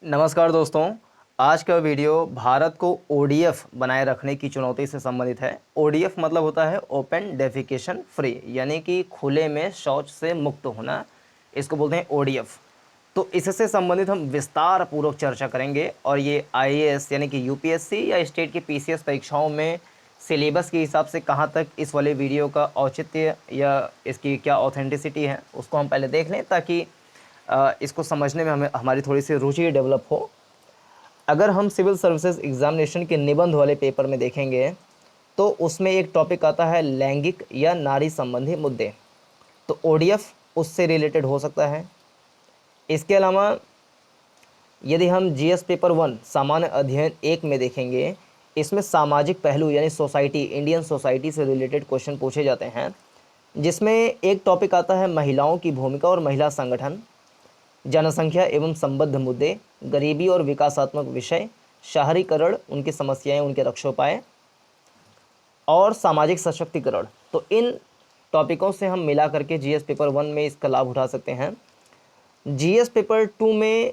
नमस्कार दोस्तों। आज का वीडियो भारत को ओडीएफ बनाए रखने की चुनौती से संबंधित है। ओडीएफ मतलब होता है ओपन डेफिकेशन फ्री, यानी कि खुले में शौच से मुक्त होना, इसको बोलते हैं ओडीएफ। तो इससे संबंधित हम विस्तार पूर्वक चर्चा करेंगे और ये आईएएस यानी कि यूपीएससी या स्टेट की पीसीएस परीक्षाओं में सिलेबस के हिसाब से कहाँ तक इस वाले वीडियो का औचित्य या इसकी क्या ऑथेंटिसिटी है उसको हम पहले देख लें, ताकि इसको समझने में हमें हमारी थोड़ी सी रुचि डेवलप हो। अगर हम सिविल सर्विसेज एग्जामिनेशन के निबंध वाले पेपर में देखेंगे तो उसमें एक टॉपिक आता है लैंगिक या नारी संबंधी मुद्दे, तो ओडीएफ उससे रिलेटेड हो सकता है। इसके अलावा यदि हम जीएस पेपर 1 सामान्य अध्ययन 1 में देखेंगे, इसमें सामाजिक पहलू यानी सोसाइटी, इंडियन सोसाइटी से रिलेटेड क्वेश्चन पूछे जाते हैं, जिसमें एक टॉपिक आता है महिलाओं की भूमिका और महिला संगठन, जनसंख्या एवं संबद्ध मुद्दे, गरीबी और विकासात्मक विषय, शहरीकरण, उनकी समस्याएं, उनके रक्षोपाय और सामाजिक सशक्तिकरण। तो इन टॉपिकों से हम मिला करके जीएस पेपर 1 में इसका लाभ उठा सकते हैं। जीएस पेपर 2 में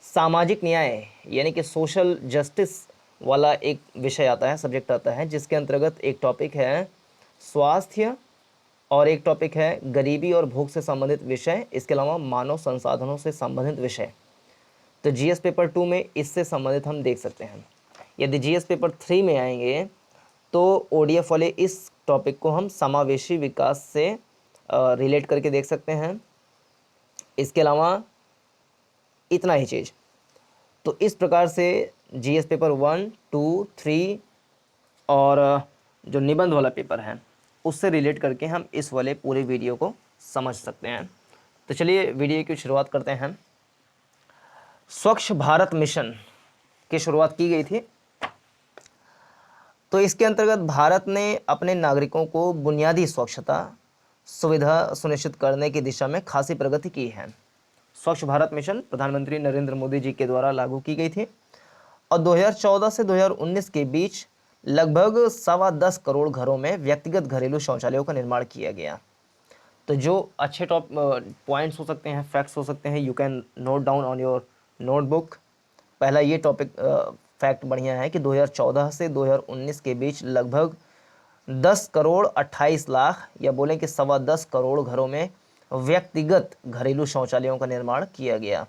सामाजिक न्याय यानी कि सोशल जस्टिस वाला एक विषय आता है, सब्जेक्ट आता है, जिसके अंतर्गत एक टॉपिक है स्वास्थ्य और एक टॉपिक है गरीबी और भूख से संबंधित विषय, इसके अलावा मानव संसाधनों से संबंधित विषय। तो जीएस पेपर 2 में इससे संबंधित हम देख सकते हैं। यदि जीएस पेपर 3 में आएंगे तो ओडीएफ वाले इस टॉपिक को हम समावेशी विकास से रिलेट करके देख सकते हैं। इसके अलावा इतना ही चीज़। तो इस प्रकार से जीएस पेपर 1, 2, 3 और जो निबंध वाला पेपर है उससे रिलेट करके हम इस वाले पूरे वीडियो को समझ सकते हैं। तो चलिए वीडियो की शुरुआत करते हैं। स्वच्छ भारत मिशन की शुरुआत की गई थी। तो इसके अंतर्गत भारत ने अपने नागरिकों को बुनियादी स्वच्छता सुविधा सुनिश्चित करने की दिशा में खासी प्रगति की है। स्वच्छ भारत मिशन प्रधानमंत्री नरेंद्र मोदी जी के द्वारा लागू की गई थी और 2014 से 2019 के बीच लगभग 10.25 करोड़ घरों में व्यक्तिगत घरेलू शौचालयों का निर्माण किया गया। तो जो अच्छे टॉप पॉइंट्स हो सकते हैं, फैक्ट्स हो सकते हैं, you can note down on your notebook. पहला ये टॉपिक फैक्ट बढ़िया है कि 2014 से 2019 के बीच लगभग 10 करोड़ 28 लाख या बोलें कि 10.25 करोड़ घरों में व्यक्तिगत घरेलू शौचालयों का निर्माण किया गया,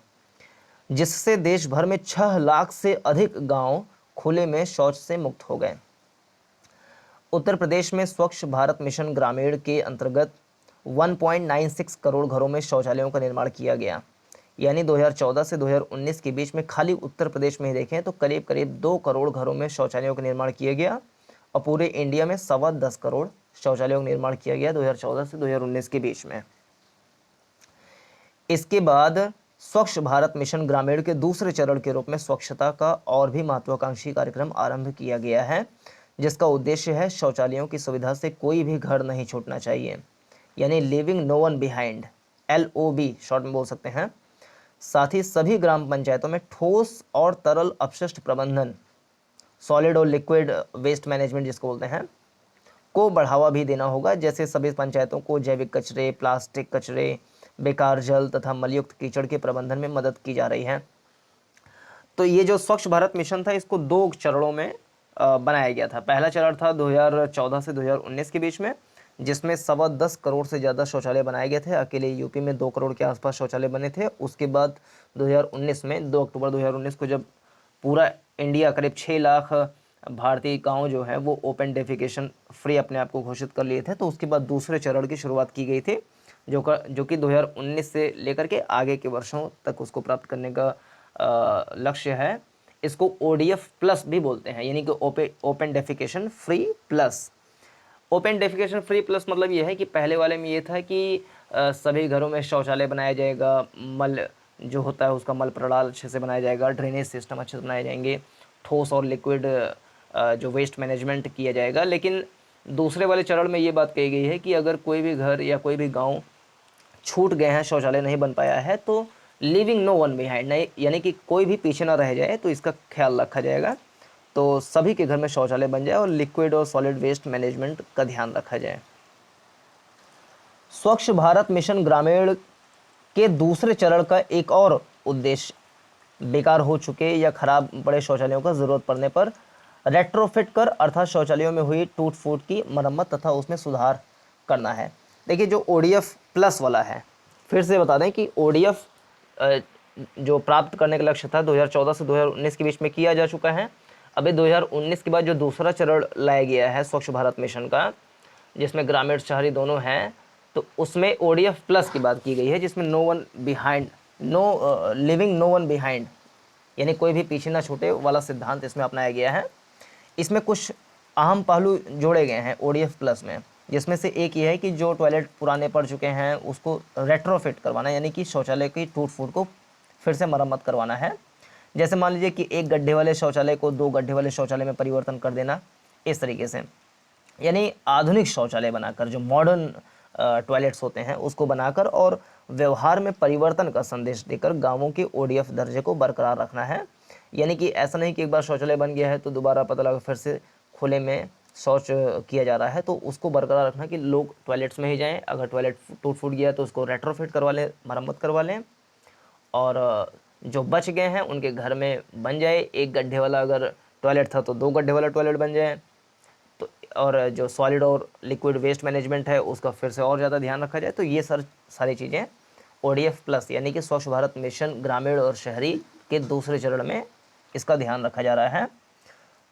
जिससे देश भर में 6 लाख से अधिक गांव खुले में शौच से मुक्त हो गए। उत्तर प्रदेश में स्वच्छ भारत मिशन ग्रामीण के अंतर्गत 1.96 करोड़ घरों में शौचालयों का निर्माण किया गया, यानी 2014 से 2019 के बीच में खाली उत्तर प्रदेश में ही देखें तो करीब करीब 2 करोड़ घरों में शौचालयों का निर्माण किया गया और पूरे इंडिया में 10.25 करोड़ शौचालयों का निर्माण किया गया 2014 से 2019 के बीच में। इसके बाद स्वच्छ भारत मिशन ग्रामीण के दूसरे चरण के रूप में स्वच्छता का और भी महत्वाकांक्षी कार्यक्रम आरंभ किया गया है, जिसका उद्देश्य है शौचालयों की सुविधा से कोई भी घर नहीं छूटना चाहिए, यानी living no one behind, LOB short में बोल सकते हैं। साथ ही सभी ग्राम पंचायतों में ठोस और तरल अपशिष्ट प्रबंधन, सॉलिड और लिक्विड वेस्ट मैनेजमेंट जिसको बोलते हैं, को बढ़ावा भी देना होगा। जैसे सभी पंचायतों को जैविक कचरे, प्लास्टिक कचरे, बेकार जल तथा मलयुक्त कीचड़ के प्रबंधन में मदद की जा रही है। तो ये जो स्वच्छ भारत मिशन था इसको 2 चरणों में बनाया गया था। पहला चरण था 2014 से 2019 के बीच में, जिसमें 10.25 करोड़ से ज़्यादा शौचालय बनाए गए थे। अकेले यूपी में 2 करोड़ के आसपास शौचालय बने थे। उसके बाद 2019 में 2 अक्टूबर 2019 को जब पूरा इंडिया करीब 6 लाख भारतीय गांव जो है वो ओपन डेफिकेशन फ्री अपने आप को घोषित कर लिए थे, तो उसके बाद दूसरे चरण की शुरुआत की गई थी, जो कि 2019 से लेकर के आगे के वर्षों तक उसको प्राप्त करने का लक्ष्य है। इसको ODF प्लस भी बोलते हैं, यानी कि open defecation free plus. Open defecation free plus मतलब ये है कि पहले वाले में ये था कि सभी घरों में शौचालय बनाया जाएगा, मल जो होता है उसका मल प्रणाल अच्छे से बनाया जाएगा, ड्रेनेज सिस्टम अच्छे से बनाए जाएंगे, ठोस और लिक्विड जो वेस्ट मैनेजमेंट किया जाएगा। लेकिन दूसरे वाले चरण में ये बात कही गई है कि अगर कोई भी घर या कोई भी गांव छूट गए हैं, शौचालय नहीं बन पाया है, तो लिविंग नो वन बिहाइंड, नहीं यानी कि कोई भी पीछे ना रह जाए, तो इसका ख्याल रखा जाएगा। तो सभी के घर में शौचालय बन जाए और लिक्विड और सॉलिड वेस्ट मैनेजमेंट का ध्यान रखा जाए। स्वच्छ भारत मिशन ग्रामीण के दूसरे चरण का एक और उद्देश्य बेकार हो चुके या खराब पड़े शौचालयों का ज़रूरत पड़ने पर रेट्रोफिट कर अर्थात शौचालयों में हुई टूट फूट की मरम्मत तथा उसमें सुधार करना है। देखिए जो ODF प्लस वाला है, फिर से बता दें कि ODF जो प्राप्त करने का लक्ष्य था 2014 से 2019 के बीच में किया जा चुका है। अभी 2019 के बाद जो दूसरा चरण लाया गया है स्वच्छ भारत मिशन का, जिसमें ग्रामीण शहरी दोनों हैं, तो उसमें ODF प्लस की बात की गई है, जिसमें no one behind, no living no one behind, यानी कोई भी पीछे ना छूटे वाला सिद्धांत इसमें अपनाया गया है। इसमें कुछ अहम पहलू जोड़े गए हैं ODF प्लस में, जिसमें से एक ये है कि जो टॉयलेट पुराने पड़ चुके हैं उसको रेट्रोफिट करवाना, यानी कि शौचालय की टूट फूट को फिर से मरम्मत करवाना है। जैसे मान लीजिए कि एक गड्ढे वाले शौचालय को 2 गड्ढे वाले शौचालय में परिवर्तन कर देना, इस तरीके से, यानी आधुनिक शौचालय बनाकर, जो मॉडर्न टॉयलेट्स होते हैं उसको बनाकर और व्यवहार में परिवर्तन का संदेश देकर गांवों के ODF दर्जे को बरकरार रखना है। यानी कि ऐसा नहीं कि एक बार शौचालय बन गया है तो दोबारा पता लगा फिर से खुले में शौच किया जा रहा है, तो उसको बरकरार रखना कि लोग टॉयलेट्स में ही जाएं। अगर टॉयलेट टूट फूट गया तो उसको रेट्रोफिट करवा लें, मरम्मत करवा लें, और जो बच गए हैं उनके घर में बन जाए। एक गड्ढे वाला अगर टॉयलेट था तो 2 गड्ढे वाला टॉयलेट बन जाए। तो और जो सॉलिड और लिक्विड वेस्ट मैनेजमेंट है उसका फिर से और ज़्यादा ध्यान रखा जाए। तो ये सारी चीज़ें ODF प्लस यानी कि स्वच्छ भारत मिशन ग्रामीण और शहरी के दूसरे चरण में इसका ध्यान रखा जा रहा है।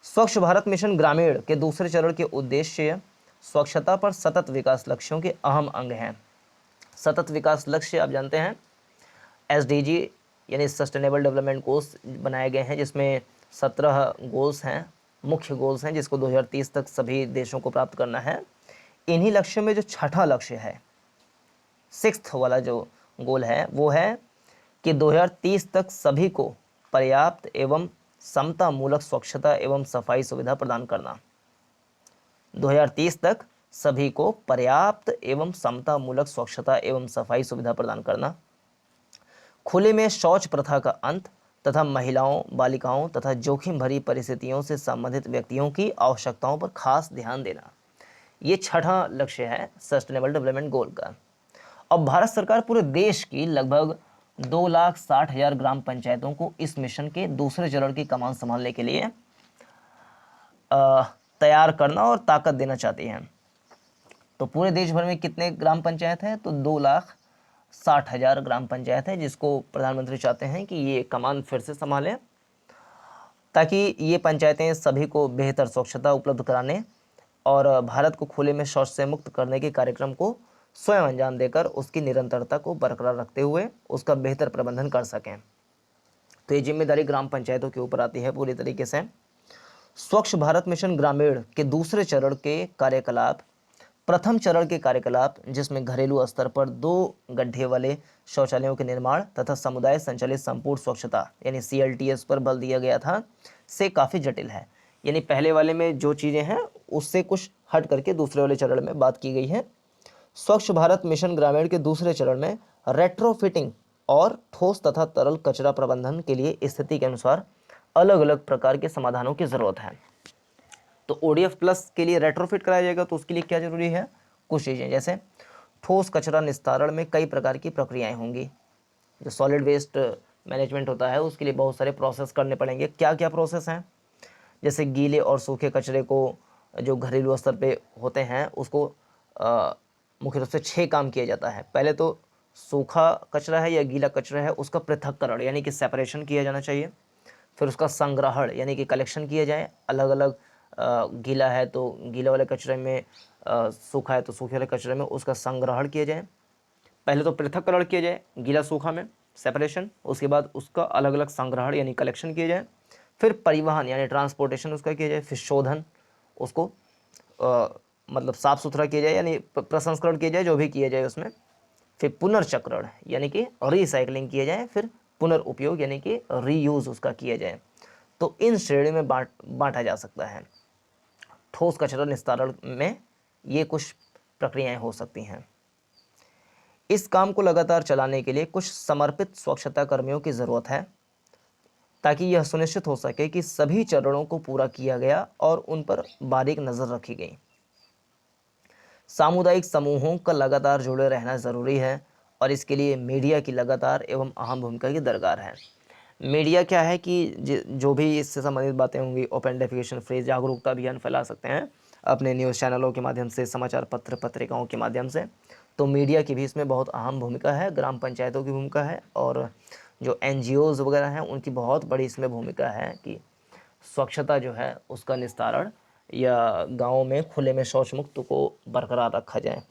स्वच्छ भारत मिशन ग्रामीण के दूसरे चरण के उद्देश्य स्वच्छता पर सतत विकास लक्ष्यों के अहम अंग हैं। सतत विकास लक्ष्य आप जानते हैं SDG यानी सस्टेनेबल डेवलपमेंट गोल्स बनाए गए हैं, जिसमें 17 गोल्स हैं, मुख्य गोल्स हैं, जिसको 2030 तक सभी देशों को प्राप्त करना है। इन्हीं लक्ष्यों में जो छठा लक्ष्य है, 6th वाला जो गोल है, वो है कि 2030 तक सभी को पर्याप्त एवं समता मूलक स्वच्छता एवं सफाई सुविधा प्रदान करना। 2030 तक सभी को पर्याप्त एवं समता मूलक स्वच्छता एवं सफाई सुविधा प्रदान करना। खुले में शौच प्रथा का अंत तथा महिलाओं, बालिकाओं तथा जोखिम भरी परिस्थितियों से संबंधित व्यक्तियों की आवश्यकताओं पर खास ध्यान देना। ये छठा लक्ष्य है सस्टेनेबल डेवलपमेंट गोल का। अब भारत सरकार पूरे देश की लगभग 2,60,000 ग्राम पंचायतों को इस मिशन के दूसरे चरण की कमान संभालने के लिए तैयार करना और ताकत देना चाहती हैं। तो पूरे देश भर में कितने ग्राम पंचायत हैं? तो 2,60,000 ग्राम पंचायत है, जिसको प्रधानमंत्री चाहते हैं कि ये कमान फिर से संभालें, ताकि ये पंचायतें सभी को बेहतर स्वच्छता उपलब्ध कराने और भारत को खुले में शौच से मुक्त करने के कार्यक्रम को स्वयं अंजाम देकर उसकी निरंतरता को बरकरार रखते हुए उसका बेहतर प्रबंधन कर सकें। तो ये जिम्मेदारी ग्राम पंचायतों के ऊपर आती है पूरी तरीके से। स्वच्छ भारत मिशन ग्रामीण के दूसरे चरण के कार्यकलाप, प्रथम चरण के कार्यकलाप जिसमें घरेलू स्तर पर 2 गड्ढे वाले शौचालयों के निर्माण तथा समुदाय संचालित संपूर्ण स्वच्छता यानी CLTS पर बल दिया गया था, से काफ़ी जटिल है। यानी पहले वाले में जो चीज़ें हैं उससे कुछ हट करके दूसरे वाले चरण में बात की गई है। स्वच्छ भारत मिशन ग्रामीण के दूसरे चरण में रेट्रोफिटिंग और ठोस तथा तरल कचरा प्रबंधन के लिए स्थिति के अनुसार अलग अलग प्रकार के समाधानों की ज़रूरत है। तो ODF प्लस के लिए रेट्रोफिट कराया जाएगा, तो उसके लिए क्या जरूरी है? कुछ चीज़ें, जैसे ठोस कचरा निस्तारण में कई प्रकार की प्रक्रियाएं होंगी। जो सॉलिड वेस्ट मैनेजमेंट होता है उसके लिए बहुत सारे प्रोसेस करने पड़ेंगे। क्या क्या प्रोसेस हैं? जैसे गीले और सूखे कचरे को जो घरेलू स्तर पे होते हैं उसको मुख्य रूप से 6 काम किया जाता है। पहले तो सूखा कचरा है या गीला कचरा है उसका पृथक्करण यानी कि सेपरेशन किया जाना चाहिए। फिर उसका संग्रहण यानी कि कलेक्शन किया जाए, अलग अलग गीला है तो गीले वाले कचरे में, सूखा है तो सूखे वाले कचरे में उसका संग्रहण किया जाए। पहले तो पृथक्करण किया जाए गीला सूखा में, सेपरेशन, उसके बाद उसका अलग अलग संग्रहण यानी कलेक्शन किया जाए। फिर परिवहन यानी ट्रांसपोर्टेशन उसका किया जाए। फिर शोधन, उसको मतलब साफ़ सुथरा किया जाए यानी प्रसंस्करण किया जाए, जो भी किया जाए उसमें। फिर पुनर्चक्रण यानी कि रिसाइकलिंग किया जाए। फिर पुनर्उपयोग यानी कि रीयूज़ उसका किया जाए। तो इन श्रेणी में बांटा जा सकता है। ठोस कचरा निस्तारण में ये कुछ प्रक्रियाएं हो सकती हैं। इस काम को लगातार चलाने के लिए कुछ समर्पित स्वच्छता कर्मियों की ज़रूरत है, ताकि यह सुनिश्चित हो सके कि सभी चरणों को पूरा किया गया और उन पर बारीक नज़र रखी गई। सामुदायिक समूहों का लगातार जुड़े रहना ज़रूरी है और इसके लिए मीडिया की लगातार एवं अहम भूमिका की दरकार है। मीडिया क्या है कि जो भी इससे संबंधित बातें होंगी, ओपन डेफिकेशन फ्री जागरूकता अभियान फैला सकते हैं अपने न्यूज़ चैनलों के माध्यम से, समाचार पत्र पत्रिकाओं के माध्यम से। तो मीडिया की भी इसमें बहुत अहम भूमिका है, ग्राम पंचायतों की भूमिका है, और जो एनजीओज़ वगैरह हैं उनकी बहुत बड़ी इसमें भूमिका है कि स्वच्छता जो है उसका निस्तारण या गाँव में खुले में शौच मुक्त को बरकरार रखा जाए।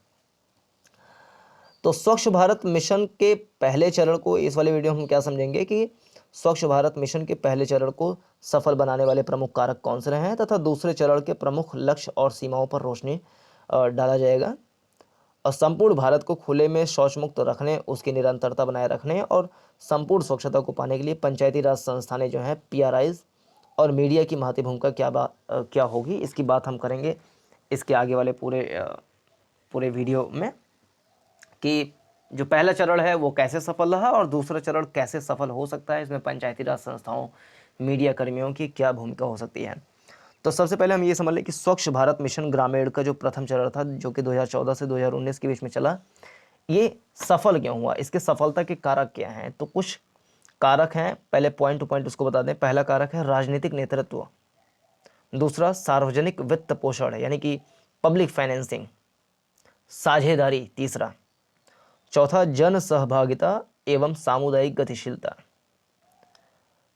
तो स्वच्छ भारत मिशन के पहले चरण को इस वाले वीडियो में हम क्या समझेंगे कि स्वच्छ भारत मिशन के पहले चरण को सफल बनाने वाले प्रमुख कारक कौन से रहे हैं, तथा दूसरे चरण के प्रमुख लक्ष्य और सीमाओं पर रोशनी डाला जाएगा। और संपूर्ण भारत को खुले में शौच मुक्त रखने, उसकी निरंतरता बनाए रखने और संपूर्ण स्वच्छता को पाने के लिए पंचायती राज संस्थानें जो हैं, पीआरआईज और मीडिया की महत्वपूर्ण भूमिका क्या होगी, इसकी बात हम करेंगे इसके आगे वाले पूरे वीडियो में, कि जो पहला चरण है वो कैसे सफल रहा और दूसरा चरण कैसे सफल हो सकता है, इसमें पंचायती राज संस्थाओं, मीडिया कर्मियों की क्या भूमिका हो सकती है। तो सबसे पहले हम ये समझ लें कि स्वच्छ भारत मिशन ग्रामीण का जो प्रथम चरण था, जो कि 2014 से 2019 के बीच में चला, ये सफल क्यों हुआ, इसके सफलता के कारक क्या हैं। तो कुछ कारक हैं, पहले पॉइंट टू पॉइंट उसको बता दें। पहला कारक है राजनीतिक नेतृत्व, दूसरा सार्वजनिक वित्त पोषण यानी कि पब्लिक फाइनेंसिंग, साझेदारी तीसरा, चौथा जन सहभागिता एवं सामुदायिक गतिशीलता,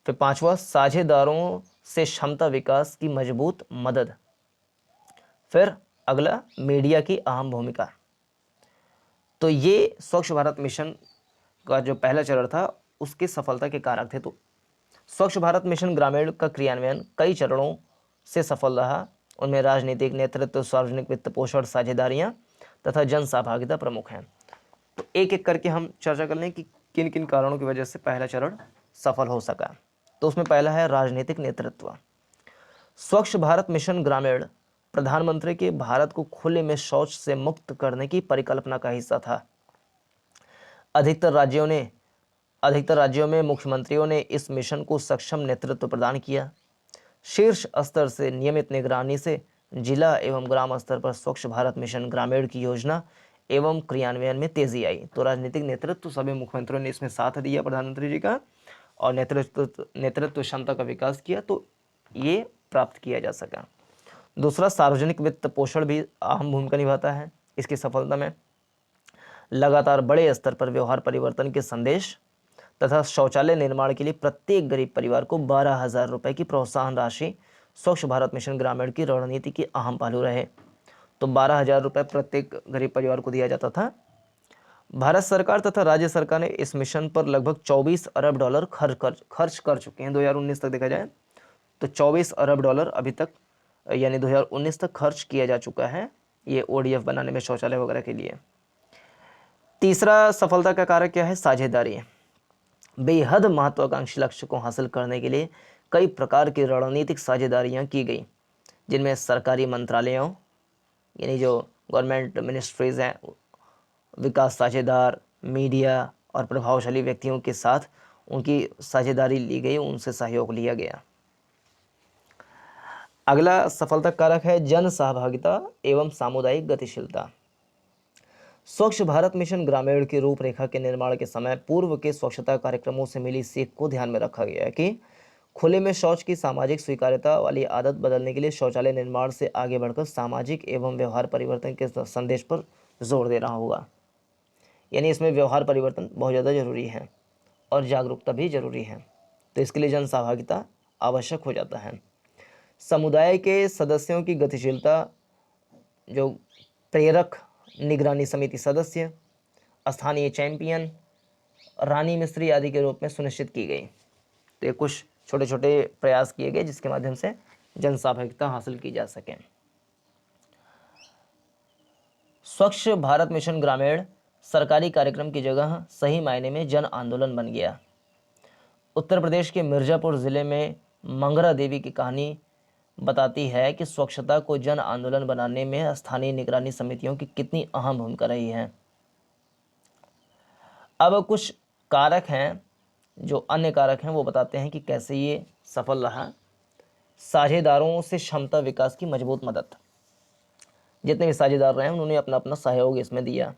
फिर पांचवा साझेदारों से क्षमता विकास की मजबूत मदद, फिर अगला मीडिया की अहम भूमिका। तो ये स्वच्छ भारत मिशन का जो पहला चरण था उसकी सफलता के कारक थे। तो स्वच्छ भारत मिशन ग्रामीण का क्रियान्वयन कई चरणों से सफल रहा। उनमें राजनीतिक नेतृत्व, सार्वजनिक वित्त पोषण, साझेदारियां तथा जन सहभागिता प्रमुख हैं। तो एक एक करके हम चर्चा कर लें कि किन किन कारणों की वजह से पहला चरण सफल हो सका। तो उसमें पहला है राजनीतिक नेतृत्व। स्वच्छ भारत मिशन ग्रामीण प्रधानमंत्री के भारत को खुले में शौच से मुक्त करने की परिकल्पना का हिस्सा था। अधिकतर राज्यों में मुख्यमंत्रियों ने इस मिशन को सक्षम नेतृत्व प्रदान किया। शीर्ष स्तर से नियमित निगरानी से जिला एवं ग्राम स्तर पर स्वच्छ भारत मिशन ग्रामीण की योजना एवं क्रियान्वयन में तेजी आई। तो राजनीतिक नेतृत्व सभी मुख्यमंत्रियों ने इसमें साथ दिया प्रधानमंत्री जी का, और नेतृत्व क्षमता का विकास किया, तो ये प्राप्त किया जा सका। दूसरा, सार्वजनिक वित्त पोषण भी अहम भूमिका निभाता है इसकी सफलता में। लगातार बड़े स्तर पर व्यवहार परिवर्तन के संदेश तथा शौचालय निर्माण के लिए प्रत्येक गरीब परिवार को 12,000 रुपये की प्रोत्साहन राशि स्वच्छ भारत मिशन ग्रामीण की रणनीति की अहम पहलू रहे। तो 12,000 रुपये प्रत्येक गरीब परिवार को दिया जाता था। भारत सरकार तथा राज्य सरकार ने इस मिशन पर लगभग 24 अरब डॉलर खर्च कर चुके हैं 2019 तक देखा जाए तो। 24 अरब डॉलर अभी तक यानी 2019 तक खर्च किया जा चुका है ये ओडीएफ बनाने में, शौचालय वगैरह के लिए। तीसरा सफलता का कारक क्या है? साझेदारी। बेहद महत्वाकांक्षी लक्ष्य को हासिल करने के लिए कई प्रकार की रणनीतिक साझेदारियां की गई, जिनमें सरकारी मंत्रालयों यानी जो गवर्नमेंट मिनिस्ट्रीज हैं, विकास साझेदार, मीडिया और प्रभावशाली व्यक्तियों के साथ उनकी साझेदारी ली गई, उनसे सहयोग लिया गया। अगला सफलता कारक है जन सहभागिता एवं सामुदायिक गतिशीलता। स्वच्छ भारत मिशन ग्रामीण की रूपरेखा के निर्माण के समय पूर्व के स्वच्छता कार्यक्रमों से मिली सीख को ध्यान में रखा गया है कि खुले में शौच की सामाजिक स्वीकार्यता वाली आदत बदलने के लिए शौचालय निर्माण से आगे बढ़कर सामाजिक एवं व्यवहार परिवर्तन के संदेश पर जोर देना होगा। यानी इसमें व्यवहार परिवर्तन बहुत ज़्यादा जरूरी है और जागरूकता भी जरूरी है। तो इसके लिए जन सहभागिता आवश्यक हो जाता है। समुदाय के सदस्यों की गतिशीलता, जो प्रेरक, निगरानी समिति सदस्य, स्थानीय चैंपियन, रानी मिस्त्री आदि के रूप में सुनिश्चित की गई। तो ये कुछ छोटे छोटे प्रयास किए गए जिसके माध्यम से जन सहभागिता हासिल की जा सके। स्वच्छ भारत मिशन ग्रामीण सरकारी कार्यक्रम की जगह सही मायने में जन आंदोलन बन गया। उत्तर प्रदेश के मिर्जापुर जिले में मंगरा देवी की कहानी बताती है कि स्वच्छता को जन आंदोलन बनाने में स्थानीय निगरानी समितियों की कितनी अहम भूमिका रही है। अब कुछ कारक हैं, जो अन्य कारक हैं वो बताते हैं कि कैसे ये सफल रहा। साझेदारों से क्षमता विकास की मजबूत मदद, जितने भी साझेदार रहे उन्होंने अपना अपना सहयोग इसमें दिया।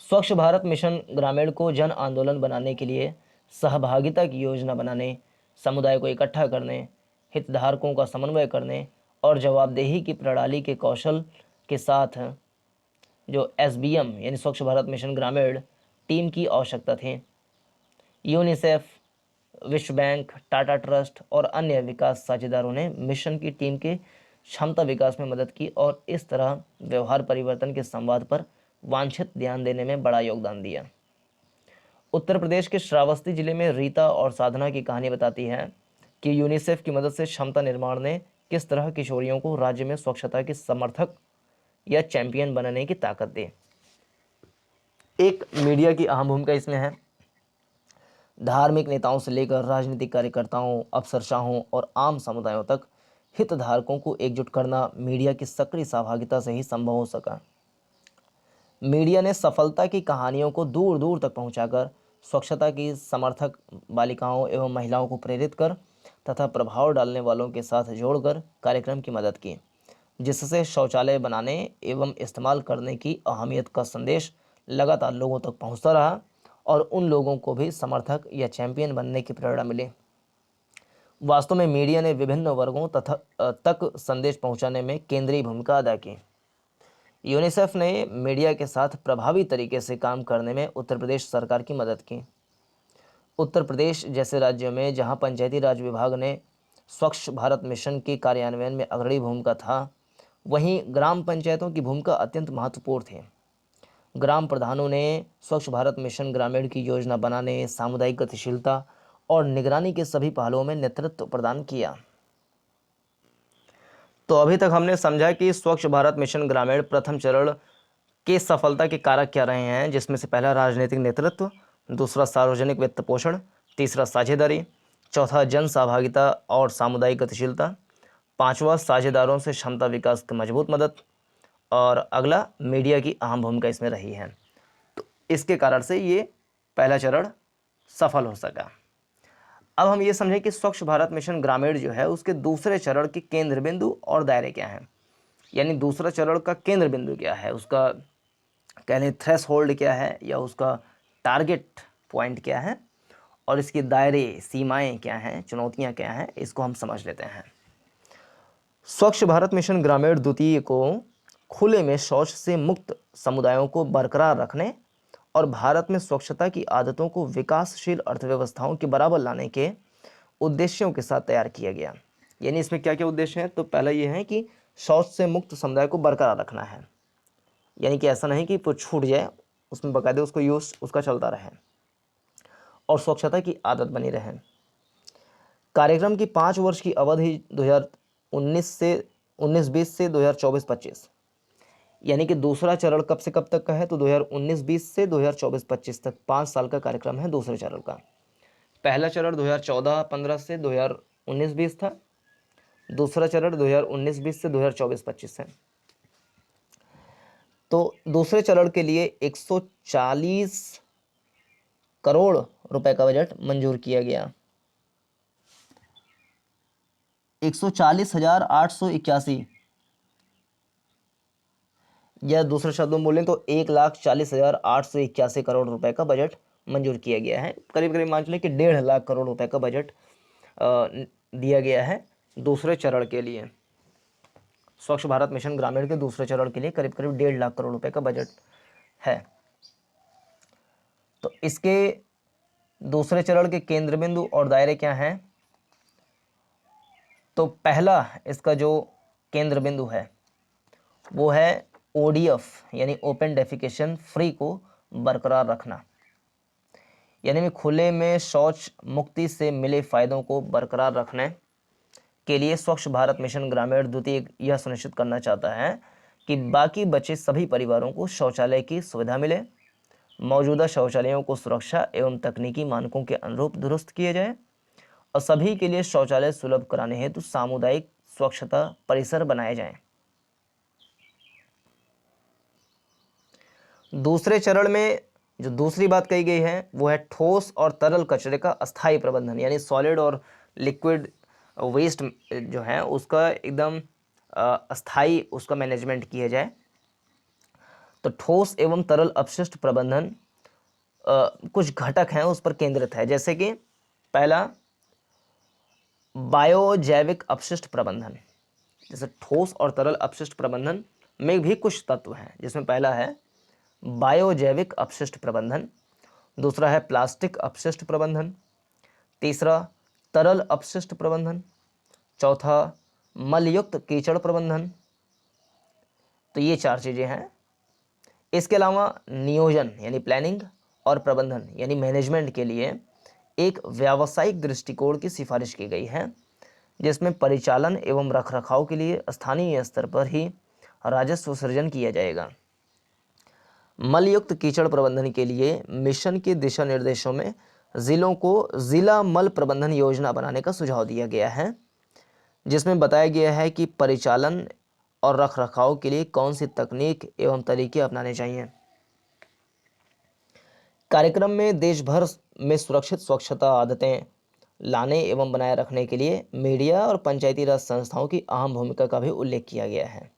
स्वच्छ भारत मिशन ग्रामीण को जन आंदोलन बनाने के लिए सहभागिता की योजना बनाने, समुदाय को इकट्ठा करने, हितधारकों का समन्वय करने और जवाबदेही की प्रणाली के कौशल के साथ जो एसबीएम यानी स्वच्छ भारत मिशन ग्रामीण टीम की आवश्यकता थी। यूनिसेफ, विश्व बैंक, टाटा ट्रस्ट और अन्य विकास साझेदारों ने मिशन की टीम के क्षमता विकास में मदद की और इस तरह व्यवहार परिवर्तन के संवाद पर वांछित ध्यान देने में बड़ा योगदान दिया। उत्तर प्रदेश के श्रावस्ती जिले में रीता और साधना की कहानी बताती है कि यूनिसेफ की मदद से क्षमता निर्माण ने किस तरह किशोरियों को राज्य में स्वच्छता के समर्थक या चैंपियन बनने की ताकत दी। एक मीडिया की अहम भूमिका इसमें है। धार्मिक नेताओं से लेकर राजनीतिक कार्यकर्ताओं, अफसरशाहों और आम समुदायों तक हितधारकों को एकजुट करना मीडिया की सक्रिय सहभागिता से ही संभव हो सका। मीडिया ने सफलता की कहानियों को दूर दूर तक पहुंचाकर स्वच्छता की समर्थक बालिकाओं एवं महिलाओं को प्रेरित कर तथा प्रभाव डालने वालों के साथ जोड़कर कार्यक्रम की मदद की, जिससे शौचालय बनाने एवं इस्तेमाल करने की अहमियत का संदेश लगातार लोगों तक पहुंचता रहा और उन लोगों को भी समर्थक या चैंपियन बनने की प्रेरणा मिली। वास्तव में मीडिया ने विभिन्न वर्गों तक संदेश पहुंचाने में केंद्रीय भूमिका अदा की। यूनिसेफ ने मीडिया के साथ प्रभावी तरीके से काम करने में उत्तर प्रदेश सरकार की मदद की। उत्तर प्रदेश जैसे राज्यों में जहां पंचायती राज विभाग ने स्वच्छ भारत मिशन के कार्यान्वयन में अग्रणी भूमिका था, वहीं ग्राम पंचायतों की भूमिका अत्यंत महत्वपूर्ण थी। ग्राम प्रधानों ने स्वच्छ भारत मिशन ग्रामीण की योजना बनाने, सामुदायिक गतिशीलता और निगरानी के सभी पहलुओं में नेतृत्व प्रदान किया। तो अभी तक हमने समझा कि स्वच्छ भारत मिशन ग्रामीण प्रथम चरण के सफलता के कारक क्या रहे हैं, जिसमें से पहला राजनीतिक नेतृत्व, दूसरा सार्वजनिक वित्त पोषण, तीसरा साझेदारी, चौथा जन सहभागिता और सामुदायिक गतिशीलता, पांचवा साझेदारों से क्षमता विकास की मजबूत मदद और अगला मीडिया की अहम भूमिका इसमें रही है। तो इसके कारण से ये पहला चरण सफल हो सका। अब हम ये समझें कि स्वच्छ भारत मिशन ग्रामीण जो है उसके दूसरे चरण के केंद्र बिंदु और दायरे क्या हैं, यानी दूसरा चरण का केंद्र बिंदु क्या है, उसका कह लें थ्रेश होल्ड क्या है या उसका टारगेट पॉइंट क्या है और इसके दायरे, सीमाएं क्या हैं, चुनौतियां क्या हैं, इसको हम समझ लेते हैं। स्वच्छ भारत मिशन ग्रामीण द्वितीय को खुले में शौच से मुक्त समुदायों को बरकरार रखने और भारत में स्वच्छता की आदतों को विकासशील अर्थव्यवस्थाओं के बराबर लाने के उद्देश्यों के साथ तैयार किया गया। यानी इसमें क्या क्या उद्देश्य हैं, तो पहला ये है कि शौच से मुक्त समुदाय को बरकरार रखना है, यानी कि ऐसा नहीं कि वो छूट जाए, उसमें बाकायदे उसको यूज उसका चलता रहे और स्वच्छता की आदत बनी रहे। कार्यक्रम की 5 वर्ष की अवधि 2019-20 से 2024-25, यानी कि दूसरा चरण कब से कब तक का है, तो 2019-20 से 2024-25 तक 5 साल का कार्यक्रम है दूसरे चरण का। पहला चरण 2014-15 से 2019-20 था, दूसरा चरण 2019-20 से 2024-25 है। तो दूसरे चरण के लिए 140 करोड़ रुपए का बजट मंजूर किया गया। 140,881, या दूसरे शब्दों में बोलें तो 1,40,881 करोड़ रुपए का बजट मंजूर किया गया है। करीब करीब मान चलें कि 1.5 लाख करोड़ रुपए का बजट दिया गया है दूसरे चरण के लिए। स्वच्छ भारत मिशन ग्रामीण के दूसरे चरण के लिए करीब करीब 1.5 लाख करोड़ रुपए का बजट है। तो इसके दूसरे चरण के केंद्र बिंदु और दायरे क्या हैं, तो पहला इसका जो केंद्र बिंदु है वो है ओडीएफ यानी ओपन डेफिकेशन फ्री को बरकरार रखना, यानी में खुले में शौच मुक्ति से मिले फायदों को बरकरार रखने के लिए स्वच्छ भारत मिशन ग्रामीण द्वितीय यह सुनिश्चित करना चाहता है कि बाकी बचे सभी परिवारों को शौचालय की सुविधा मिले, मौजूदा शौचालयों को सुरक्षा एवं तकनीकी मानकों के अनुरूप दुरुस्त किए जाए और सभी के लिए शौचालय सुलभ कराने हेतु सामुदायिक स्वच्छता परिसर बनाए जाएं। दूसरे चरण में जो दूसरी बात कही गई है वो है ठोस और तरल कचरे का अस्थायी प्रबंधन, यानी सॉलिड और लिक्विड वेस्ट जो है उसका एकदम अस्थायी उसका मैनेजमेंट किया जाए। तो ठोस एवं तरल अपशिष्ट प्रबंधन कुछ घटक हैं उस पर केंद्रित है। जैसे कि पहला, बायोजैविक अपशिष्ट प्रबंधन। जैसे ठोस और तरल अपशिष्ट प्रबंधन में भी कुछ तत्व हैं, जिसमें पहला है बायोजैविक अपशिष्ट प्रबंधन, दूसरा है प्लास्टिक अपशिष्ट प्रबंधन, तीसरा तरल अपशिष्ट प्रबंधन, चौथा मलयुक्त कीचड़ प्रबंधन। तो ये 4 चीज़ें हैं। इसके अलावा नियोजन यानी प्लानिंग और प्रबंधन यानी मैनेजमेंट के लिए एक व्यावसायिक दृष्टिकोण की सिफारिश की गई है, जिसमें परिचालन एवं रखरखाव के लिए स्थानीय स्तर पर ही राजस्व सृजन किया जाएगा। मलयुक्त कीचड़ प्रबंधन के लिए मिशन के दिशा निर्देशों में जिलों को जिला मल प्रबंधन योजना बनाने का सुझाव दिया गया है, जिसमें बताया गया है कि परिचालन और रखरखाव के लिए कौन सी तकनीक एवं तरीके अपनाने चाहिए। कार्यक्रम में देश भर में सुरक्षित स्वच्छता आदतें लाने एवं बनाए रखने के लिए मीडिया और पंचायती राज संस्थाओं की अहम भूमिका का भी उल्लेख किया गया है।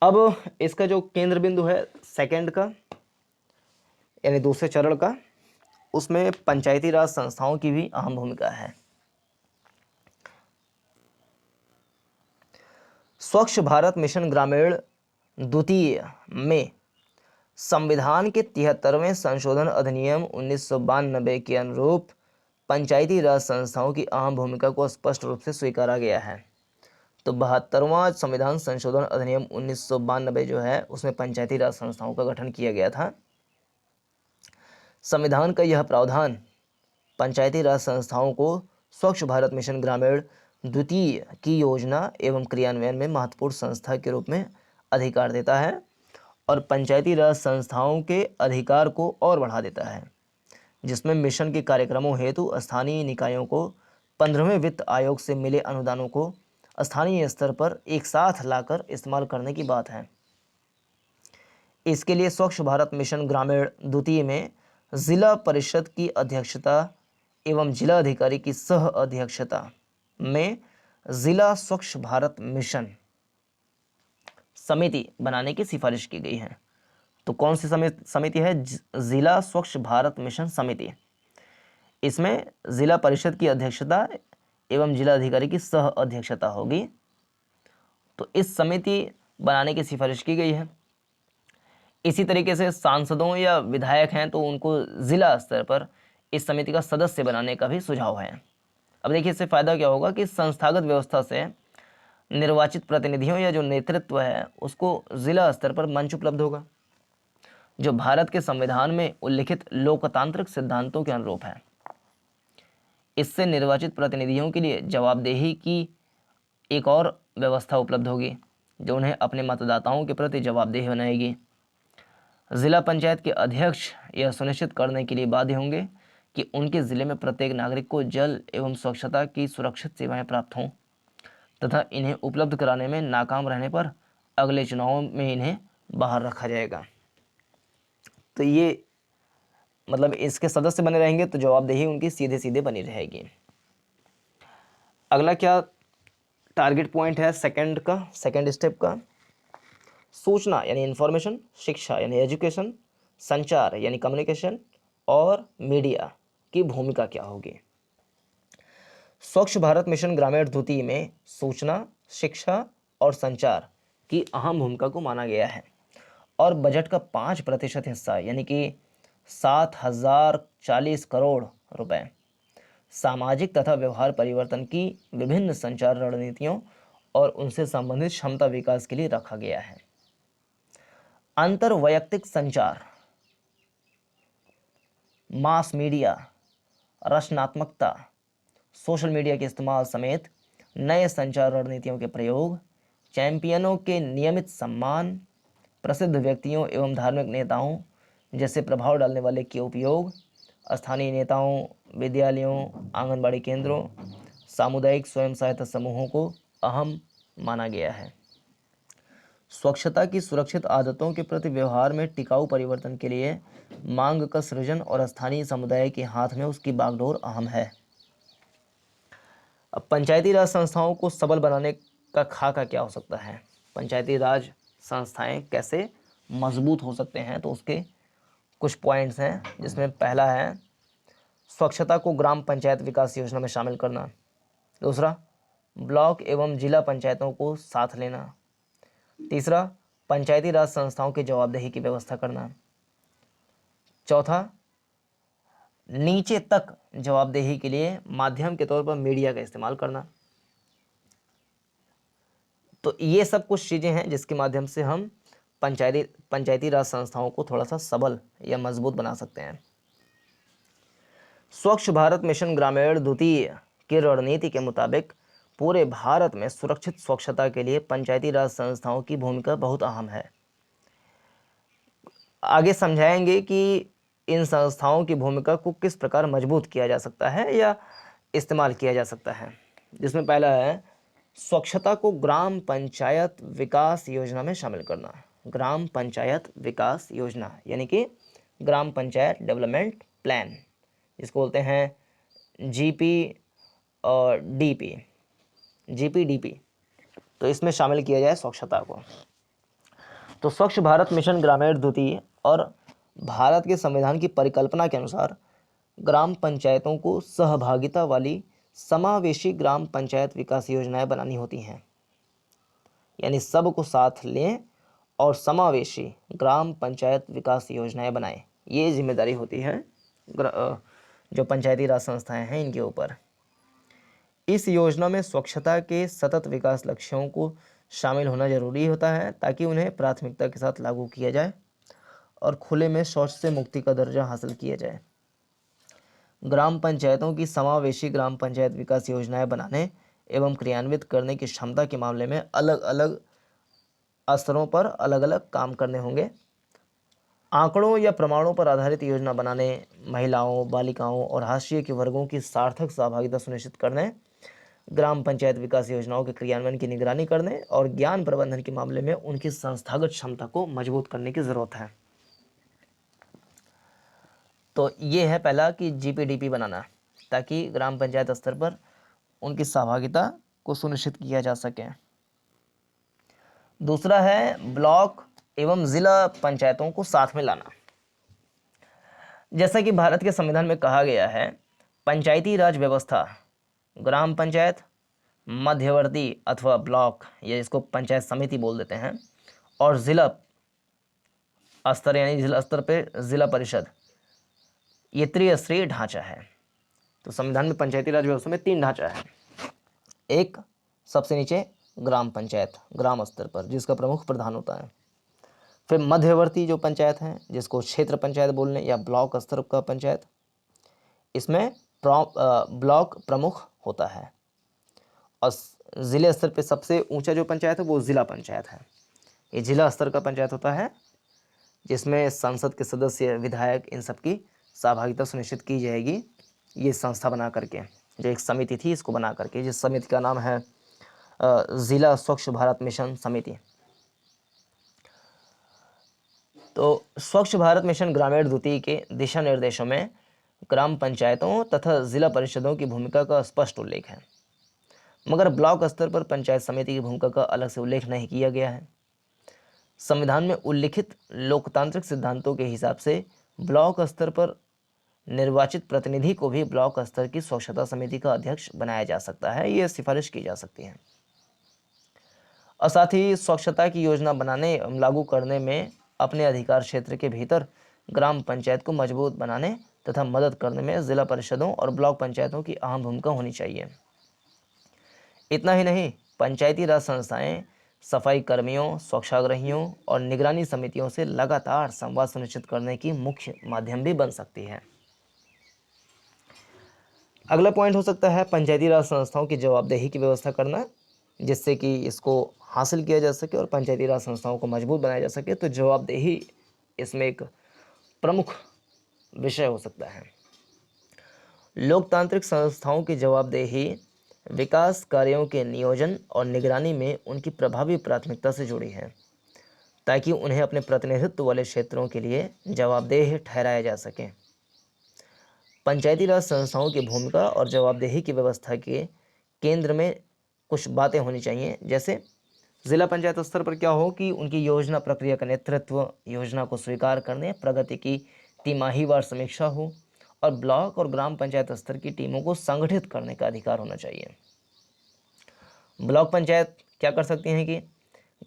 अब इसका जो केंद्र बिंदु है सेकंड का यानी दूसरे चरण का, उसमें पंचायती राज संस्थाओं की भी अहम भूमिका है। स्वच्छ भारत मिशन ग्रामीण द्वितीय में संविधान के 73वें संशोधन अधिनियम 1992 के अनुरूप पंचायती राज संस्थाओं की अहम भूमिका को स्पष्ट रूप से स्वीकारा गया है। तो 72वां संविधान संशोधन अधिनियम 1992 जो है उसमें पंचायती राज संस्थाओं का गठन किया गया था। संविधान का यह प्रावधान पंचायती राज संस्थाओं को स्वच्छ भारत मिशन ग्रामीण द्वितीय की योजना एवं क्रियान्वयन में महत्वपूर्ण संस्था के रूप में अधिकार देता है और पंचायती राज संस्थाओं के अधिकार को और बढ़ा देता है, जिसमें मिशन के कार्यक्रमों हेतु स्थानीय निकायों को 15वें वित्त आयोग से मिले अनुदानों को स्थानीय स्तर पर एक साथ लाकर इस्तेमाल करने की बात है। इसके लिए स्वच्छ भारत मिशन ग्रामीण द्वितीय में जिला परिषद की अध्यक्षता एवं जिला अधिकारी की सह अध्यक्षता में जिला स्वच्छ भारत मिशन समिति बनाने की सिफारिश की गई है। तो कौन सी समिति है? जिला स्वच्छ भारत मिशन समिति। इसमें जिला परिषद की अध्यक्षता एवं जिला अधिकारी की सह अध्यक्षता होगी। तो इस समिति बनाने की सिफारिश की गई है। इसी तरीके से सांसदों या विधायक हैं तो उनको जिला स्तर पर इस समिति का सदस्य बनाने का भी सुझाव है। अब देखिए इससे फायदा क्या होगा कि संस्थागत व्यवस्था से निर्वाचित प्रतिनिधियों या जो नेतृत्व है उसको जिला स्तर पर मंच उपलब्ध होगा, जो भारत के संविधान में उल्लिखित लोकतांत्रिक सिद्धांतों के अनुरूप है। इससे निर्वाचित प्रतिनिधियों के लिए जवाबदेही की एक और व्यवस्था उपलब्ध होगी, जो उन्हें अपने मतदाताओं के प्रति जवाबदेह बनाएगी। जिला पंचायत के अध्यक्ष यह सुनिश्चित करने के लिए बाध्य होंगे कि उनके जिले में प्रत्येक नागरिक को जल एवं स्वच्छता की सुरक्षित सेवाएं प्राप्त हों तथा इन्हें उपलब्ध कराने में नाकाम रहने पर अगले चुनावों में इन्हें बाहर रखा जाएगा। तो ये मतलब इसके सदस्य बने रहेंगे तो जवाबदेही उनकी सीधे सीधे बनी रहेगी। अगला क्या टारगेट पॉइंट है सेकंड स्टेप का? सूचना यानी इंफॉर्मेशन, शिक्षा यानी एजुकेशन, संचार यानी कम्युनिकेशन और मीडिया की भूमिका क्या होगी। स्वच्छ भारत मिशन ग्रामीण द्वितीय में सूचना, शिक्षा और संचार की अहम भूमिका को माना गया है और बजट का 5% हिस्सा यानी कि 7,040 करोड़ रुपए सामाजिक तथा व्यवहार परिवर्तन की विभिन्न संचार रणनीतियों और उनसे संबंधित क्षमता विकास के लिए रखा गया है। अंतर वैयक्तिक संचार, मास मीडिया, रचनात्मकता, सोशल मीडिया के इस्तेमाल समेत नए संचार रणनीतियों के प्रयोग, चैंपियनों के नियमित सम्मान, प्रसिद्ध व्यक्तियों एवं धार्मिक नेताओं जैसे प्रभाव डालने वाले के उपयोग, स्थानीय नेताओं, विद्यालयों, आंगनबाड़ी केंद्रों, सामुदायिक स्वयं सहायता समूहों को अहम माना गया है। स्वच्छता की सुरक्षित आदतों के प्रति व्यवहार में टिकाऊ परिवर्तन के लिए मांग का सृजन और स्थानीय समुदाय के हाथ में उसकी बागडोर अहम है। अब पंचायती राज संस्थाओं को सबल बनाने का खाका क्या हो सकता है? पंचायती राज संस्थाएं कैसे मजबूत हो सकते हैं? तो उसके कुछ पॉइंट्स हैं, जिसमें पहला है स्वच्छता को ग्राम पंचायत विकास योजना में शामिल करना। दूसरा, ब्लॉक एवं जिला पंचायतों को साथ लेना। तीसरा, पंचायती राज संस्थाओं की जवाबदेही की व्यवस्था करना। चौथा, नीचे तक जवाबदेही के लिए माध्यम के तौर पर मीडिया का इस्तेमाल करना। तो ये सब कुछ चीज़ें हैं जिसके माध्यम से हम पंचायती राज संस्थाओं को थोड़ा सा सबल या मजबूत बना सकते हैं। स्वच्छ भारत मिशन ग्रामीण द्वितीय की रणनीति के मुताबिक पूरे भारत में सुरक्षित स्वच्छता के लिए पंचायती राज संस्थाओं की भूमिका बहुत अहम है। आगे समझाएंगे कि इन संस्थाओं की भूमिका को किस प्रकार मजबूत किया जा सकता है या इस्तेमाल किया जा सकता है। जिसमें पहला है स्वच्छता को ग्राम पंचायत विकास योजना में शामिल करना। ग्राम पंचायत विकास योजना यानी कि ग्राम पंचायत डेवलपमेंट प्लान, जिसको बोलते हैं जीपीडीपी। तो इसमें शामिल किया जाए स्वच्छता को। तो स्वच्छ भारत मिशन ग्रामीण द्वितीय और भारत के संविधान की परिकल्पना के अनुसार ग्राम पंचायतों को सहभागिता वाली समावेशी ग्राम पंचायत विकास योजनाएं बनानी होती हैं। यानी सबको साथ लें और समावेशी ग्राम पंचायत विकास योजनाएं बनाएं, ये जिम्मेदारी होती है जो पंचायती राज संस्थाएं हैं इनके ऊपर। इस योजना में स्वच्छता के सतत विकास लक्ष्यों को शामिल होना जरूरी होता है ताकि उन्हें प्राथमिकता के साथ लागू किया जाए और खुले में शौच से मुक्ति का दर्जा हासिल किया जाए। ग्राम पंचायतों की समावेशी ग्राम पंचायत विकास योजनाएं बनाने एवं क्रियान्वित करने की क्षमता के मामले में अलग अलग स्तरों पर अलग अलग काम करने होंगे। आंकड़ों या प्रमाणों पर आधारित योजना बनाने, महिलाओं, बालिकाओं और हाशिए के वर्गों की सार्थक सहभागिता सुनिश्चित करने, ग्राम पंचायत विकास योजनाओं के क्रियान्वयन की निगरानी करने और ज्ञान प्रबंधन के मामले में उनकी संस्थागत क्षमता को मजबूत करने की जरूरत है। तो ये है पहला कि जीपीडीपी बनाना, ताकि ग्राम पंचायत स्तर पर उनकी सहभागिता को सुनिश्चित किया जा सके। दूसरा है ब्लॉक एवं जिला पंचायतों को साथ में लाना। जैसा कि भारत के संविधान में कहा गया है, पंचायती राज व्यवस्था ग्राम पंचायत, मध्यवर्ती अथवा ब्लॉक या इसको पंचायत समिति बोल देते हैं, और जिला स्तर यानी जिला स्तर पे जिला परिषद, ये त्रिस्तरीय ढांचा है। तो संविधान में पंचायती राज व्यवस्था में 3 ढांचा है। एक, सबसे नीचे ग्राम पंचायत ग्राम स्तर पर, जिसका प्रमुख प्रधान होता है। फिर मध्यवर्ती जो पंचायत हैं, जिसको क्षेत्र पंचायत बोलने या ब्लॉक स्तर का पंचायत, इसमें ब्लॉक प्रमुख होता है। और जिले स्तर पे सबसे ऊंचा जो पंचायत है वो जिला पंचायत है। ये जिला स्तर का पंचायत होता है, जिसमें संसद के सदस्य, विधायक, इन सब की सहभागिता सुनिश्चित की जाएगी। ये संस्था बना करके, जो एक समिति थी इसको बना करके, जिस समिति का नाम है जिला स्वच्छ भारत मिशन समिति। तो स्वच्छ भारत मिशन ग्रामीण द्वितीय के दिशा निर्देशों में ग्राम पंचायतों तथा जिला परिषदों की भूमिका का स्पष्ट उल्लेख है, मगर ब्लॉक स्तर पर पंचायत समिति की भूमिका का अलग से उल्लेख नहीं किया गया है। संविधान में उल्लिखित लोकतांत्रिक सिद्धांतों के हिसाब से ब्लॉक स्तर पर निर्वाचित प्रतिनिधि को भी ब्लॉक स्तर की स्वच्छता समिति का अध्यक्ष बनाया जा सकता है, ये सिफारिश की जा सकती है। और साथ ही स्वच्छता की योजना बनाने एवं लागू करने में अपने अधिकार क्षेत्र के भीतर ग्राम पंचायत को मजबूत बनाने तथा मदद करने में जिला परिषदों और ब्लॉक पंचायतों की अहम भूमिका होनी चाहिए। इतना ही नहीं, पंचायती राज संस्थाएं सफाई कर्मियों, स्वच्छाग्रहियों और निगरानी समितियों से लगातार संवाद सुनिश्चित करने की मुख्य माध्यम भी बन सकती है। अगला पॉइंट हो सकता है पंचायती राज संस्थाओं की जवाबदेही की व्यवस्था करना, जिससे कि इसको हासिल किया जा सके और पंचायती राज संस्थाओं को मजबूत बनाया जा सके। तो जवाबदेही इसमें एक प्रमुख विषय हो सकता है। लोकतांत्रिक संस्थाओं की जवाबदेही विकास कार्यों के नियोजन और निगरानी में उनकी प्रभावी प्राथमिकता से जुड़ी है, ताकि उन्हें अपने प्रतिनिधित्व वाले क्षेत्रों के लिए जवाबदेह ठहराया जा सके। पंचायती राज संस्थाओं की भूमिका और जवाबदेही की व्यवस्था के केंद्र में कुछ बातें होनी चाहिए। जैसे जिला पंचायत स्तर पर क्या हो कि उनकी योजना प्रक्रिया का नेतृत्व, योजना को स्वीकार करने, प्रगति की तिमाहीवार समीक्षा हो और ब्लॉक और ग्राम पंचायत स्तर की टीमों को संगठित करने का अधिकार होना चाहिए। ब्लॉक पंचायत क्या कर सकती हैं कि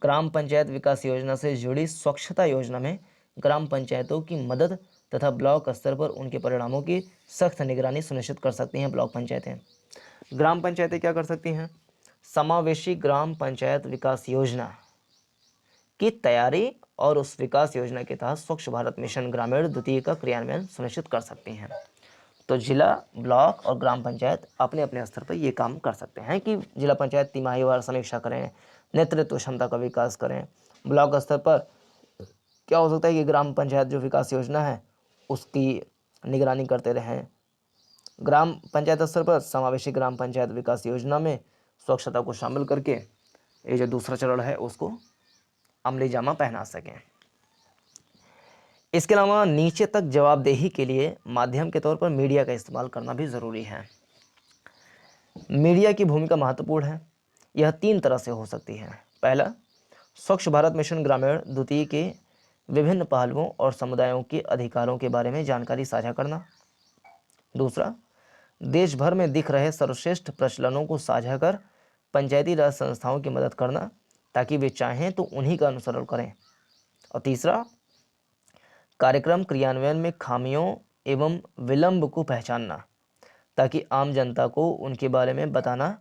ग्राम पंचायत विकास योजना से जुड़ी स्वच्छता योजना में ग्राम पंचायतों की मदद तथा ब्लॉक स्तर पर उनके परिणामों की सख्त निगरानी सुनिश्चित कर सकती हैं। ब्लॉक पंचायतें, ग्राम पंचायतें क्या कर सकती हैं? समावेशी ग्राम पंचायत विकास योजना की तैयारी और उस विकास योजना के तहत स्वच्छ भारत मिशन ग्रामीण द्वितीय का क्रियान्वयन सुनिश्चित कर सकती हैं। तो जिला, ब्लॉक और ग्राम पंचायत अपने अपने स्तर पर ये काम कर सकते हैं कि जिला पंचायत तिमाहीवार समीक्षा करें, नेतृत्व क्षमता का विकास करें। ब्लॉक स्तर पर क्या हो सकता है कि ग्राम पंचायत जो विकास योजना है उसकी निगरानी करते रहें। ग्राम पंचायत स्तर पर समावेशी ग्राम पंचायत विकास योजना में स्वच्छता को शामिल करके ये जो दूसरा चरण है उसको अमली जामा पहना सकें। इसके अलावा नीचे तक जवाबदेही के लिए माध्यम के तौर पर मीडिया का इस्तेमाल करना भी ज़रूरी है। मीडिया की भूमिका महत्वपूर्ण है। यह 3 तरह से हो सकती है। पहला, स्वच्छ भारत मिशन ग्रामीण द्वितीय के विभिन्न पहलुओं और समुदायों के अधिकारों के बारे में जानकारी साझा करना। दूसरा, देश भर में दिख रहे सर्वश्रेष्ठ प्रचलनों को साझा कर पंचायती राज संस्थाओं की मदद करना ताकि वे चाहें तो उन्हीं का अनुसरण करें। और तीसरा, कार्यक्रम क्रियान्वयन में खामियों एवं विलंब को पहचानना ताकि आम जनता को उनके बारे में बताना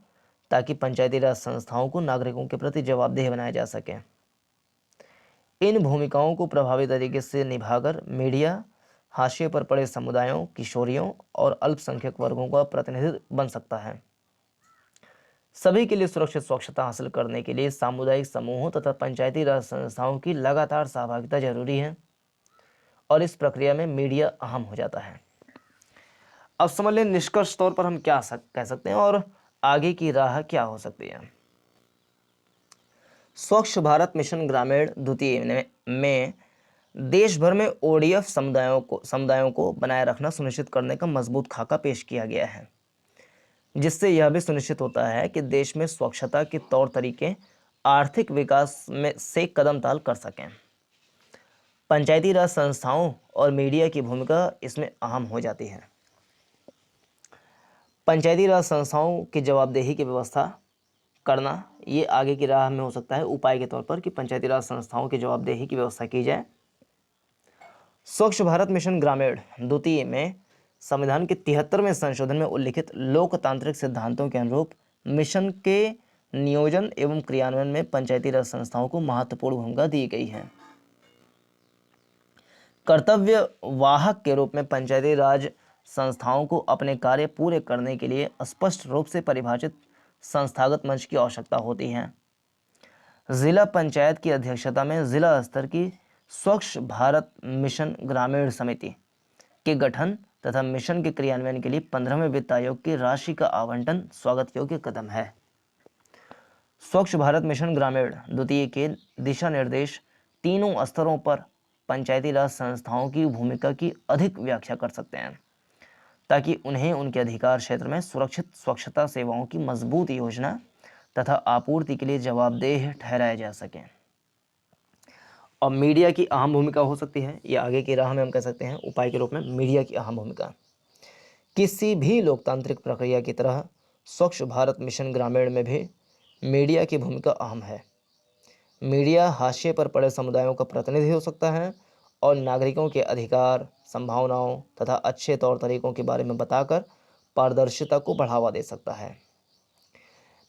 ताकि पंचायती राज संस्थाओं को नागरिकों के प्रति जवाबदेह बनाया जा सके। इन भूमिकाओं को प्रभावी तरीके से निभाकर मीडिया हाशिए पर पड़े समुदायों, किशोरियों और अल्पसंख्यक वर्गों का प्रतिनिधित्व बन सकता है। सभी के लिए सुरक्षित स्वच्छता हासिल करने के लिए सामुदायिक समूहों तथा पंचायती राज संस्थाओं की लगातार सहभागिता जरूरी है और इस प्रक्रिया में मीडिया अहम हो जाता है। अब समझ लें निष्कर्ष तौर पर हम क्या कह सकते हैं और आगे की राह क्या हो सकती है। स्वच्छ भारत मिशन ग्रामीण द्वितीय में देश भर में ओडीएफ समुदायों को बनाए रखना सुनिश्चित करने का मजबूत खाका पेश किया गया है, जिससे यह भी सुनिश्चित होता है कि देश में स्वच्छता के तौर तरीके आर्थिक विकास में से कदम ताल कर सकें। पंचायती राज संस्थाओं और मीडिया की भूमिका इसमें अहम हो जाती है। पंचायती राज संस्थाओं की जवाबदेही की व्यवस्था करना ये आगे की राह में हो सकता है उपाय के तौर पर कि पंचायती राज संस्थाओं की जवाबदेही की व्यवस्था की जाए। स्वच्छ भारत मिशन ग्रामीण द्वितीय में संविधान के 73वें संशोधन में उल्लिखित लोकतांत्रिक सिद्धांतों के अनुरूप मिशन के नियोजन एवं क्रियान्वयन में पंचायती राज संस्थाओं को महत्वपूर्ण भूमिका दी गई है। कर्तव्य वाहक के रूप में पंचायती राज संस्थाओं को अपने कार्य पूरे करने के लिए स्पष्ट रूप से परिभाषित संस्थागत मंच की आवश्यकता होती है। जिला पंचायत की अध्यक्षता में जिला स्तर की स्वच्छ भारत मिशन ग्रामीण समिति के गठन तथा मिशन के क्रियान्वयन के लिए 15वें वित्त आयोग की राशि का आवंटन स्वागत योग्य कदम है। स्वच्छ भारत मिशन ग्रामीण द्वितीय के दिशा निर्देश तीनों स्तरों पर पंचायती राज संस्थाओं की भूमिका की अधिक व्याख्या कर सकते हैं ताकि उन्हें उनके अधिकार क्षेत्र में सुरक्षित स्वच्छता सेवाओं की मजबूत योजना तथा आपूर्ति के लिए जवाबदेह ठहराया जा सके। और मीडिया की अहम भूमिका हो सकती है, ये आगे की राह में हम कह सकते हैं उपाय के रूप में मीडिया की अहम भूमिका। किसी भी लोकतांत्रिक प्रक्रिया की तरह स्वच्छ भारत मिशन ग्रामीण में भी मीडिया की भूमिका अहम है। मीडिया हाशिए पर पड़े समुदायों का प्रतिनिधि हो सकता है और नागरिकों के अधिकार, संभावनाओं तथा अच्छे तौर तरीकों के बारे में बताकर पारदर्शिता को बढ़ावा दे सकता है।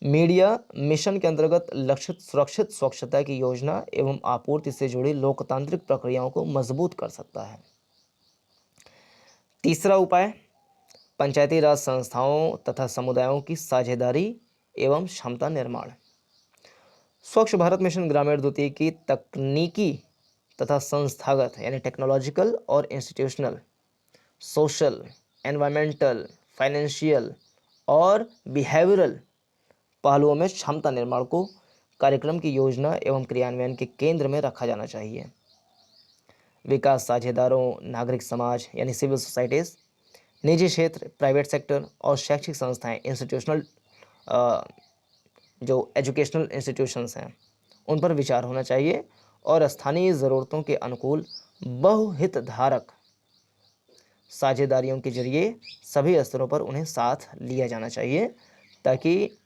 मीडिया मिशन के अंतर्गत लक्षित सुरक्षित स्वच्छता की योजना एवं आपूर्ति से जुड़ी लोकतांत्रिक प्रक्रियाओं को मजबूत कर सकता है। तीसरा उपाय, पंचायती राज संस्थाओं तथा समुदायों की साझेदारी एवं क्षमता निर्माण। स्वच्छ भारत मिशन ग्रामीण द्वितीय की तकनीकी तथा संस्थागत यानी टेक्नोलॉजिकल और इंस्टीट्यूशनल, सोशल, एनवायरमेंटल, फाइनेंशियल और बिहेवियरल पहलुओं में क्षमता निर्माण को कार्यक्रम की योजना एवं क्रियान्वयन के केंद्र में रखा जाना चाहिए। विकास साझेदारों, नागरिक समाज यानी सिविल सोसाइटीज, निजी क्षेत्र, प्राइवेट सेक्टर और शैक्षिक संस्थाएं, इंस्टीट्यूशनल जो एजुकेशनल इंस्टीट्यूशंस हैं उन पर विचार होना चाहिए और स्थानीय ज़रूरतों के अनुकूल बहुहितधारक साझेदारियों के जरिए सभी स्तरों पर उन्हें साथ लिया जाना चाहिए, ताकि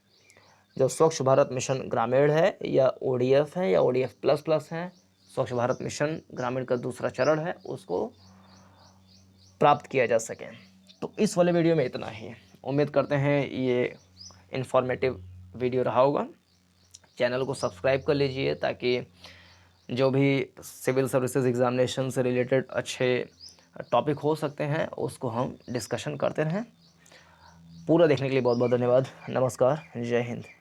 जो स्वच्छ भारत मिशन ग्रामीण है या ओडीएफ है या ओडीएफ प्लस प्लस है, स्वच्छ भारत मिशन ग्रामीण का दूसरा चरण है, उसको प्राप्त किया जा सके। तो इस वाले वीडियो में इतना ही। उम्मीद करते हैं ये इन्फॉर्मेटिव वीडियो रहा होगा। चैनल को सब्सक्राइब कर लीजिए ताकि जो भी सिविल सर्विसेज एग्जामिनेशन से रिलेटेड अच्छे टॉपिक हो सकते हैं उसको हम डिस्कशन करते रहें। पूरा देखने के लिए बहुत बहुत धन्यवाद। नमस्कार, जय हिंद।